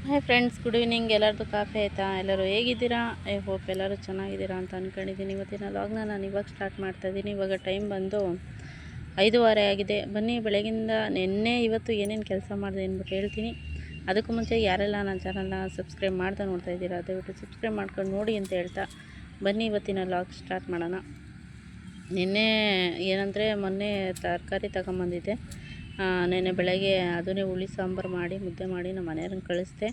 Hi friends, good evening. ಎಲ್ಲರದ್ದು coffee ಆಯಿತಾ? ಎಲ್ಲರೂ ಹೇಗಿದ್ದೀರಾ? ಐ ಹೋಪ್ ಎಲ್ಲರೂ ಚೆನ್ನಾಗಿದ್ದೀರಾ ಅಂತ ಅಂದ್ಕೊಂಡಿದ್ದೀನಿ. ಇವತ್ತಿನ ಲಾಗ್ನ ನಾನು ಇವಾಗ ಸ್ಟಾರ್ಟ್ ಮಾಡ್ತಾಯಿದ್ದೀನಿ. ಇವಾಗ ಟೈಮ್ ಬಂದು 5:15 ಆಗಿದೆ. ಬನ್ನಿ, ಬೆಳಗಿಂದ ನಿನ್ನೆ ಇವತ್ತು ಏನೇನು ಕೆಲಸ ಮಾಡಿದೆ ಅಂದ್ಬಿಟ್ಟು ಹೇಳ್ತೀನಿ. ಅದಕ್ಕೂ ಮುಂಚೆ ಯಾರೆಲ್ಲ ನನ್ನ ಚಾನಲ್ನ ಸಬ್ಸ್ಕ್ರೈಬ್ ಮಾಡ್ತಾ ನೋಡ್ತಾ ಇದ್ದೀರಾ, ದಯವಿಟ್ಟು ಸಬ್ಸ್ಕ್ರೈಬ್ ಮಾಡ್ಕೊಂಡು ನೋಡಿ ಅಂತ ಹೇಳ್ತಾ ಬನ್ನಿ ಇವತ್ತಿನ ಲಾಗ್ ಸ್ಟಾರ್ಟ್ ಮಾಡೋಣ. ನಿನ್ನೆ ಏನಂದರೆ ಮೊನ್ನೆ ತರಕಾರಿ ತಗೊಂಬಂದಿದ್ದೆ. ನೆನ್ನೆ ಬೆಳಗ್ಗೆ ಅದನ್ನೇ ಹುಳಿ ಸಾಂಬಾರು ಮಾಡಿ ಮುದ್ದೆ ಮಾಡಿ ನಮ್ಮ ಮನೆಯವ್ರನ್ನ ಕಳಿಸ್ದೆ.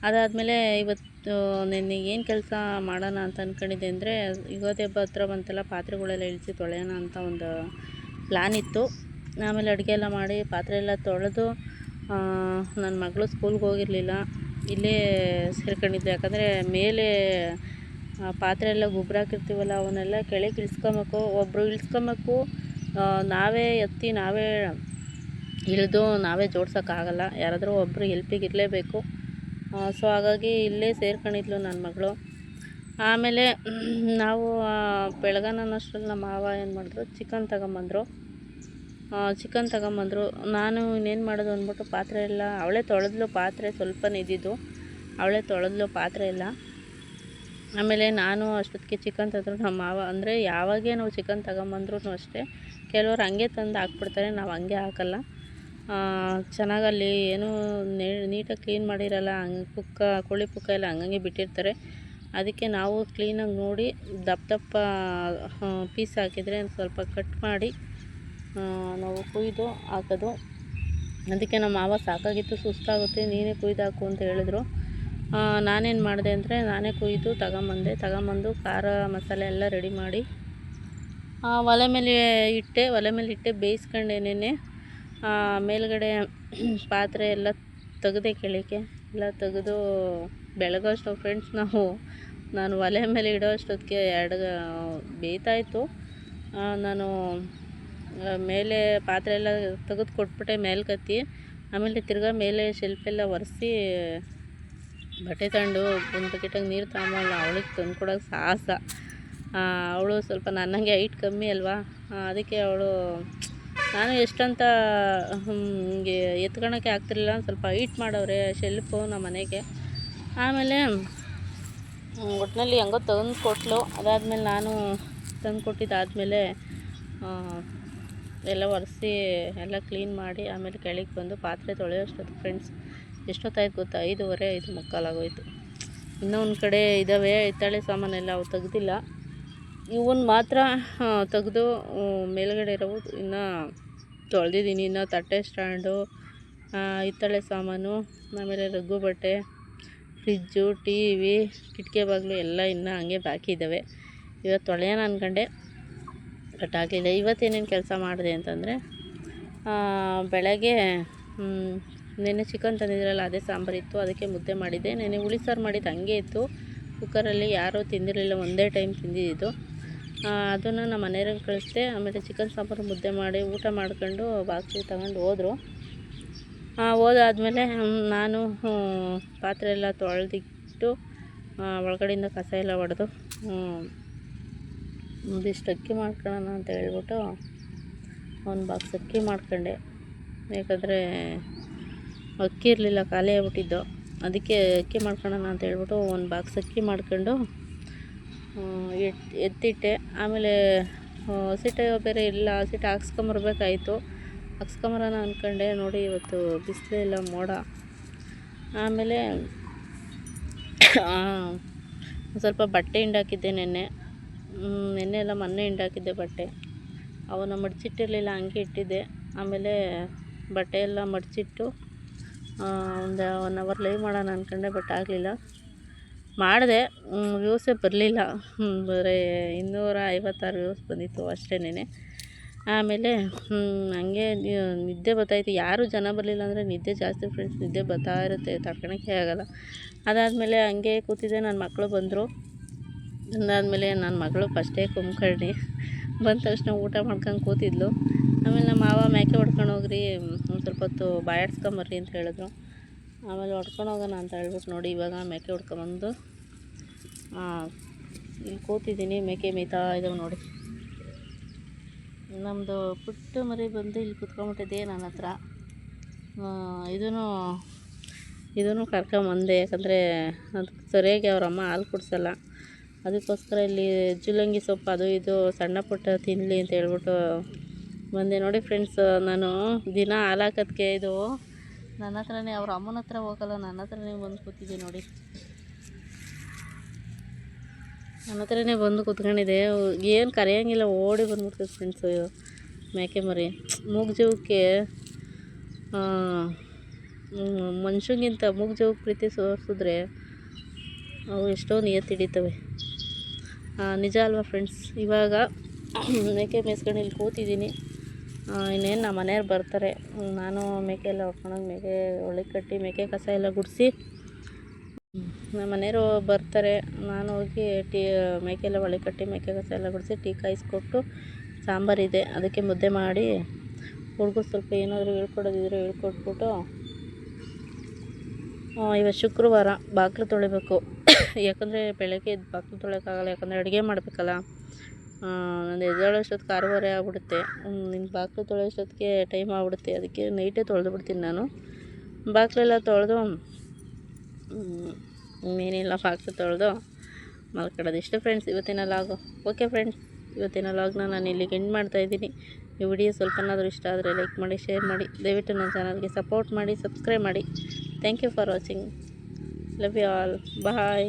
ಅದಾದಮೇಲೆ ಇವತ್ತು ನೆನ್ನೆ ಏನು ಕೆಲಸ ಮಾಡೋಣ ಅಂತ ಅಂದ್ಕೊಂಡಿದ್ದೆ ಅಂದರೆ, ಯುಗಾದಿ ಹಬ್ಬ ಹತ್ರ ಬಂತಲ್ಲ, ಪಾತ್ರೆಗಳೆಲ್ಲ ಇಳಿಸಿ ತೊಳೆಯೋಣ ಅಂತ ಒಂದು ಪ್ಲ್ಯಾನ್ ಇತ್ತು. ಆಮೇಲೆ ಅಡುಗೆ ಎಲ್ಲ ಮಾಡಿ ಪಾತ್ರೆ ಎಲ್ಲ ತೊಳೆದು ನನ್ನ ಮಗಳು ಸ್ಕೂಲ್ಗೆ ಹೋಗಿರಲಿಲ್ಲ, ಇಲ್ಲೇ ಸೇರ್ಕೊಂಡಿದ್ದೆ. ಯಾಕಂದರೆ ಮೇಲೆ ಪಾತ್ರೆ ಎಲ್ಲ ಗೊಬ್ಬರ ಹಾಕಿರ್ತೀವಲ್ಲ, ಅವನ್ನೆಲ್ಲ ಕೆಳಗೆ ಇಳಿಸ್ಕೊಬೇಕು. ಒಬ್ಬರು ಇಳಿಸ್ಕೊಬೇಕು, ನಾವೇ ಎತ್ತಿ ನಾವೇ ಇಳಿದು ನಾವೇ ಜೋಡ್ಸೋಕ್ಕಾಗಲ್ಲ, ಯಾರಾದರೂ ಒಬ್ಬರು ಹೆಲ್ಪಿಗೆ ಇರಲೇಬೇಕು. ಸೊ ಹಾಗಾಗಿ ಇಲ್ಲೇ ಸೇರ್ಕೊಂಡಿದ್ಲು ನನ್ನ ಮಗಳು. ಆಮೇಲೆ ನಾವು ಬೆಳಗಾನಷ್ಟರಲ್ಲಿ ನಮ್ಮ ಮಾವ ಏನು ಮಾಡಿದ್ರು, ಚಿಕನ್ ತಗೊಂಬಂದರು. ನಾನು ಇನ್ನೇನು ಮಾಡೋದು ಅಂದ್ಬಿಟ್ಟು ಪಾತ್ರೆ ಎಲ್ಲ ಅವಳೇ ತೊಳೆದ್ಲು. ಪಾತ್ರೆ ಸ್ವಲ್ಪನೇ ಇದ್ದಿದ್ದು, ಅವಳೇ ತೊಳೆದ್ಲು ಪಾತ್ರೆ ಎಲ್ಲ. ಆಮೇಲೆ ನಾನು ಅಷ್ಟೊತ್ತಿಗೆ ಚಿಕನ್ ತಂದರು ನಮ್ಮ ಮಾವ. ಅಂದರೆ ಯಾವಾಗೇ ನಾವು ಚಿಕನ್ ತಗೊಂಬಂದ್ರೂ ಅಷ್ಟೇ, ಕೆಲವರು ಹಂಗೆ ತಂದು ಹಾಕ್ಬಿಡ್ತಾರೆ, ನಾವು ಹಂಗೆ ಹಾಕಲ್ಲ. ಚೆನ್ನಾಗಿ ಅಲ್ಲಿ ಏನೂ ನೀಟಾಗಿ ಕ್ಲೀನ್ ಮಾಡಿರಲ್ಲ, ಕೋಳಿ ಪುಕ್ಕ ಎಲ್ಲ ಹಂಗಂಗೆ ಬಿಟ್ಟಿರ್ತಾರೆ. ಅದಕ್ಕೆ ನಾವು ಕ್ಲೀನಾಗಿ ನೋಡಿ ದಪ್ಪ ಪೀಸ್ ಹಾಕಿದರೆ ಸ್ವಲ್ಪ ಕಟ್ ಮಾಡಿ ನಾವು ಕುಯ್ದು ಹಾಕೋದು. ಅದಕ್ಕೆ ನಮ್ಮ ಮಾವ ಸಾಕಾಗಿತ್ತು, ಸುಸ್ತಾಗುತ್ತೆ, ನೀನೇ ಕುಯ್ದು ಹಾಕು ಅಂತ ಹೇಳಿದ್ರು. ನಾನೇನು ಮಾಡಿದೆ ಅಂದರೆ, ನಾನೇ ಕುಯ್ದು ತಗೊಂಬಂದು ಖಾರ ಮಸಾಲೆ ಎಲ್ಲ ರೆಡಿ ಮಾಡಿ ಒಲೆ ಮೇಲೆ ಇಟ್ಟೆ ಬೇಯಿಸ್ಕೊಂಡೆ. ನೆನೆ ಮೇಲ್ಗಡೆ ಪಾತ್ರೆ ಎಲ್ಲ ತೆಗೆದೆ, ಕೆಳಗೆ ಎಲ್ಲ ತೆಗೆದು ಬೆಳಗೋಷ್ಟು ಫ್ರೆಂಡ್ಸ್ ನಾನು ಒಲೆ ಮೇಲೆ ಇಡೋ ಅಷ್ಟೊತ್ತಿಗೆ 2 ಬೇಯ್ತಾಯಿತ್ತು. ನಾನು ಮೇಲೆ ಪಾತ್ರೆ ಎಲ್ಲ ತೆಗೆದು ಕೊಟ್ಬಿಟ್ಟೆ ಮೇಲ್ಕತ್ತಿ. ಆಮೇಲೆ ತಿರ್ಗಾ ಮೇಲೆ ಶೆಲ್ಫೆಲ್ಲ ಒರೆಸಿ ಬಟ್ಟೆ ತಗೊಂಡು ಒಂದು ಬಕೆಟಾಗಿ ನೀರು ತಗೊಂಬಲ್ಲ, ಅವಳಿಗೆ ತಂದ್ಕೊಡೋಕೆ ಸಾಹಸ. ಅವಳು ಸ್ವಲ್ಪ ನನ್ನಂಗೆ ಹೈಟ್ ಕಮ್ಮಿ ಅಲ್ವಾ, ಅದಕ್ಕೆ ಅವಳು ನಾನು ಎಷ್ಟಂತ ಹಿಂಗೆ ಎತ್ಕೊಳಕ್ಕೆ ಆಗ್ತಿರಲಿಲ್ಲ, ಸ್ವಲ್ಪ ಹೈಟ್ ಮಾಡವ್ರೆ ಶೆಲ್ಫು ನಮ್ಮ ಮನೆಗೆ. ಆಮೇಲೆ ಒಟ್ಟಿನಲ್ಲಿ ಹೆಂಗೋ ತಂದು ಕೊಟ್ಟಳು. ಅದಾದಮೇಲೆ ನಾನು ತಂದು ಕೊಟ್ಟಿದ್ದಾದಮೇಲೆ ಎಲ್ಲ ಒರೆಸಿ ಎಲ್ಲ ಕ್ಲೀನ್ ಮಾಡಿ ಆಮೇಲೆ ಕೆಳಗೆ ಬಂದು ಪಾತ್ರೆ ತೊಳೆಯೋಷ್ಟೊತ್ತು ಫ್ರೆಂಡ್ಸ್ ಎಷ್ಟೊತ್ತಾಯ್ತು ಗೊತ್ತಾ? 5:15, 5:45 ಆಗೋಯ್ತು. ಇನ್ನೂ ಒಂದು ಕಡೆ ಇದ್ದಾವೆ ಹಿತ್ತಾಳೆ ಸಾಮಾನೆಲ್ಲ, ಅವು ತೆಗ್ದಿಲ್ಲ. ಇವನ್ನ ಮಾತ್ರ ತೆಗೆದು ಮೇಲ್ಗಡೆ ಇರೋವು ಇನ್ನೂ ತೊಳೆದಿದ್ದೀನಿ. ಇನ್ನು ತಟ್ಟೆ ಸ್ಟ್ಯಾಂಡು, ಹಿತ್ತಾಳೆ ಸಾಮಾನು, ಆಮೇಲೆ ರಗ್ಗು ಬಟ್ಟೆ, ಫ್ರಿಜ್ಜು, TV, ಕಿಟಕಿ ಬಾಗಿಲು ಎಲ್ಲ ಇನ್ನೂ ಹಂಗೆ ಬಾಕಿ ಇದ್ದಾವೆ. ಇವತ್ತು ತೊಳೆಯೋಣ ಅಂದ್ಕೊಂಡೆ, ಬಟ್ ಆಗಲಿಲ್ಲ. ಇವತ್ತೇನೇನು ಕೆಲಸ ಮಾಡಿದೆ ಅಂತಂದರೆ, ಬೆಳಗ್ಗೆ ನೆನ್ನೆ ಚಿಕನ್ ತಂದಿದ್ರಲ್ಲ, ಅದೇ ಸಾಂಬಾರಿತ್ತು, ಅದಕ್ಕೆ ಮುದ್ದೆ ಮಾಡಿದ್ದೆ. ನೆನ್ನೆ ಹುಳಿ ಸಾರು ಮಾಡಿದ್ದು ಹಂಗೆ ಇತ್ತು ಕುಕ್ಕರಲ್ಲಿ, ಯಾರೂ ತಿಂದಿರಲಿಲ್ಲ, ಒಂದೇ ಟೈಮ್ ತಿಂದಿದ್ದು. ಅದನ್ನು ನಮ್ಮ ಮನೆಯವ್ರಿಗೆ ಕಳಿಸ್ದೆ. ಆಮೇಲೆ ಚಿಕನ್ ಸಾಂಬಾರು ಮುದ್ದೆ ಮಾಡಿ ಊಟ ಮಾಡ್ಕೊಂಡು ಬಾಕ್ಸಿಗೆ ತಗೊಂಡು ಹೋದರು. ಹೋದಾದ್ಮೇಲೆ ನಾನು ಪಾತ್ರೆ ಎಲ್ಲ ತೊಳೆದಿಟ್ಟು ಒಳಗಡೆಯಿಂದ ಕಸ ಎಲ್ಲ ಹೊಡೆದು ಒಂದಿಷ್ಟು ಅಕ್ಕಿ ಮಾಡ್ಕೊಳ್ಳೋಣ ಅಂತ ಹೇಳ್ಬಿಟ್ಟು ಒಂದು ಬಾಕ್ಸ್ ಅಕ್ಕಿ ಮಾಡ್ಕೊಂಡೆ. ಯಾಕಂದರೆ ಅಕ್ಕಿ ಇರಲಿಲ್ಲ, ಖಾಲಿ ಆಗ್ಬಿಟ್ಟಿದ್ದು. ಅದಕ್ಕೆ ಅಕ್ಕಿ ಮಾಡ್ಕೊಳ್ಳೋಣ ಅಂತ ಹೇಳ್ಬಿಟ್ಟು ಒಂದು ಬಾಕ್ಸ್ ಅಕ್ಕಿ ಮಾಡ್ಕೊಂಡು ಎತ್ತಿಟ್ಟೆ. ಆಮೇಲೆ ಹಸಿಟ್ಟು ಬೇರೆ ಇಲ್ಲ, ಹಸಿಟ್ಟು ಹಾಕ್ಸ್ಕೊಂಬರ್ಬೇಕಾಯಿತು. ಹಾಕ್ಸ್ಕೊಂಬರೋಣ ಅಂದ್ಕೊಂಡೆ. ನೋಡಿ ಇವತ್ತು ಬಿಸಿಲು ಇಲ್ಲ, ಮೋಡ. ಆಮೇಲೆ ಸ್ವಲ್ಪ ಬಟ್ಟೆ ಹಿಂಡಾಕಿದ್ದೆ ನೆನ್ನೆ ಎಲ್ಲ ಮೊನ್ನೆ ಹಿಂಡಾಕಿದ್ದೆ ಬಟ್ಟೆ. ಅವನ್ನ ಮಡಚಿಟ್ಟಿರಲಿಲ್ಲ, ಹಂಗೆ ಇಟ್ಟಿದ್ದೆ. ಆಮೇಲೆ ಬಟ್ಟೆ ಎಲ್ಲ ಮಡಚಿಟ್ಟು ಒಂದು 1 ಅವರ್ ಲೈವ್ ಮಾಡೋಣ ಅಂದ್ಕೊಂಡೆ, ಬಟ್ ಆಗಲಿಲ್ಲ. ಮಾಡಿದೆ, ವ್ಯೂಸೇ ಬರಲಿಲ್ಲ, ಬರೀ 256 ವ್ಯೂಸ್ ಬಂದಿತ್ತು ಅಷ್ಟೇ ನೆನೆ. ಆಮೇಲೆ ಹಂಗೆ ನಿದ್ದೆ ಬರ್ತಾಯಿತ್ತು. ಯಾರೂ ಜನ ಬರಲಿಲ್ಲ ಅಂದರೆ ನಿದ್ದೆ ಜಾಸ್ತಿ ಫ್ರೆಂಡ್ಸ್, ನಿದ್ದೆ ಬರ್ತಾ ಇರುತ್ತೆ, ತಡ್ಕೊಳಕ್ಕೆ ಆಗೋಲ್ಲ. ಅದಾದಮೇಲೆ ಹಂಗೆ ಕೂತಿದ್ದೆ, ನನ್ನ ಮಕ್ಕಳು ಬಂದರು. ಅದಾದಮೇಲೆ ನನ್ನ ಮಗಳು ಫಸ್ಟೇ ಕುಮ್ಕರ್ಣಿ ಬಂದ ತಕ್ಷಣ ಊಟ ಮಾಡ್ಕೊಂಡು ಕೂತಿದ್ಲು. ಆಮೇಲೆ ನಮ್ಮ ಮಾವ ಮೇಕೆ ಹೊಡ್ಕೊಂಡು ಹೋಗ್ರಿ, ಒಂದು ಸ್ವಲ್ಪ ಹೊತ್ತು ಬಾಯಾಡ್ಸ್ಕೊಂಬರ್ರಿ ಅಂತ ಹೇಳಿದ್ರು. ಆಮೇಲೆ ಹೊಡ್ಕೊಂಡು ಹೋಗೋಣ ಅಂತ ಹೇಳ್ಬಿಟ್ಟು ನೋಡಿ ಇವಾಗ ಮೇಕೆ ಹೊಡ್ಕೊಂಬಂದು ಇಲ್ಲಿ ಕೂತಿದ್ದೀನಿ. ಮೇಕೆ ಮೇಯ್ತಾ ಇದ್ದಾವೆ ನೋಡಿ. ನಮ್ಮದು ಪುಟ್ಟ ಮರಿ ಬಂದು ಇಲ್ಲಿ ಕುತ್ಕೊಂಡ್ಬಿಟ್ಟಿದೆ ನನ್ನ ಹತ್ರ. ಇದೂ ಇದನ್ನು ಕರ್ಕೊಂಬಂದೆ, ಯಾಕಂದರೆ ಅದಕ್ಕೆ ಸರಿಯಾಗಿ ಅವ್ರ ಅಮ್ಮ ಹಾಲು ಕುಡಿಸಲ್ಲ. ಅದಕ್ಕೋಸ್ಕರ ಇಲ್ಲಿ ಜುಲಂಗಿ ಸೊಪ್ಪು ಅದು ಇದು ಸಣ್ಣ ಪುಟ್ಟ ತಿನ್ನಲಿ ಅಂತ ಹೇಳ್ಬಿಟ್ಟು ಬಂದೆ. ನೋಡಿ ಫ್ರೆಂಡ್ಸ್, ನಾನು ದಿನ ಹಾಲು ಹಾಕೋದಕ್ಕೆ ಇದು ನನ್ನ ಹತ್ರನೇ, ಅವ್ರ ಅಮ್ಮನ ಹತ್ರ ಹೋಗಲ್ಲ, ನನ್ನ ಹತ್ರನೇ ಬಂದು ಕೂತಿದ್ದೆ ನೋಡಿ. ನನ್ನ ಹತ್ರನೇ ಬಂದು ಕೂತ್ಕೊಂಡಿದೆ. ಏನು ಕರೆಯೋಂಗಿಲ್ಲ, ಓಡಿ ಬಂದ್ಬಿಡ್ತದೆ ಫ್ರೆಂಡ್ಸು ಮೇಕೆ ಮರಿ. ಮೂಗು ಜೀವಕ್ಕೆ ಮನುಷ್ಯಂಗಿಂತ ಮೂಗು ಜೀವಕ್ಕೆ ಪ್ರೀತಿ ತೋರಿಸಿದ್ರೆ ಅವು ಎಷ್ಟೊಂದು ಹಿಡಿತವೆ. ನಿಜ ಅಲ್ವಾ ಫ್ರೆಂಡ್ಸ್? ಇವಾಗ ಮೇಕೆ ಮೇಯಿಸ್ಕೊಂಡು ಇಲ್ಲಿ ಕೂತಿದ್ದೀನಿ. ಇನ್ನೇನು ನಮ್ಮ ಮನೆಯವ್ರು ಬರ್ತಾರೆ. ನಾನು ಮೇಕೆ ಎಲ್ಲ ಹೊಡ್ಕೊಂಡೋಗಿ ಮೇಕೆ ಒಳಗೆ ಕಟ್ಟಿ ಮೇಕೆ ಕಸ ಎಲ್ಲ ಗುಡಿಸಿ ನಮ್ಮ ಮನೆಯವರು ಬರ್ತಾರೆ. ನಾನು ಹೋಗಿ ಮೇಕೆ ಎಲ್ಲ ಒಳಗೆ ಕಟ್ಟಿ ಮೇಕೆ ಕಸ ಎಲ್ಲ ಗುಡಿಸಿ ಟೀ ಕಾಯಿಸ್ಕೊಟ್ಟು, ಸಾಂಬಾರಿದೆ ಅದಕ್ಕೆ ಮುದ್ದೆ ಮಾಡಿ, ಹುಡುಗರು ಸ್ವಲ್ಪ ಏನಾದರೂ ಹೇಳ್ಕೊಡೋದಿದ್ರೆ ಹೇಳ್ಕೊಟ್ಬಿಟ್ಟು, ಇವತ್ತು ಶುಕ್ರವಾರ ಬಾಗಿಲು ತೊಳಿಬೇಕು. ಯಾಕಂದರೆ ಬೆಳಗ್ಗೆ ಎದ್ದು ಬಾಗಿಲು ತೊಳೆಯೋಕ್ಕಾಗಲ್ಲ, ಯಾಕಂದರೆ ಅಡುಗೆ ಮಾಡಬೇಕಲ್ಲ. ನಾನು ಎದ್ದೇಳೋಷ್ಟೊತ್ತಿಗೆ 6:30 ಆಗ್ಬಿಡುತ್ತೆ. ನಿನ್ನ ಬಾಗಿಲು ತೊಳೆಯೋಷ್ಟೊತ್ತಿಗೆ ಟೈಮ್ ಆಗ್ಬಿಡುತ್ತೆ. ಅದಕ್ಕೆ ನೈಟೇ ತೊಳೆದು ಬಿಡ್ತೀನಿ ನಾನು. ಬಾಗಿಲೆಲ್ಲ ತೊಳೆದು ಇನ್ನೇನಿಲ್ಲ, ಬಾಗಿಲು ತೊಳೆದು ಮಲ್ಕೊಳ್ಳೋದು. ಇಷ್ಟು ಫ್ರೆಂಡ್ಸ್ ಇವತ್ತಿನ ಲಾಗು. ಓಕೆ ಫ್ರೆಂಡ್ಸ್, ಇವತ್ತಿನ ಲಾಗ್ನ ನಾನು ಇಲ್ಲಿಗೆ ಎಂಡ್ ಮಾಡ್ತಾಯಿದ್ದೀನಿ. ಈ ವಿಡಿಯೋ ಸ್ವಲ್ಪನಾದರೂ ಇಷ್ಟ ಆದರೆ ಲೈಕ್ ಮಾಡಿ, ಶೇರ್ ಮಾಡಿ, ದಯವಿಟ್ಟು ನನ್ನ ಚಾನಲ್ಗೆ ಸಪೋರ್ಟ್ ಮಾಡಿ, ಸಬ್ಸ್ಕ್ರೈಬ್ ಮಾಡಿ. Thank you for watching. Love you all. Bye.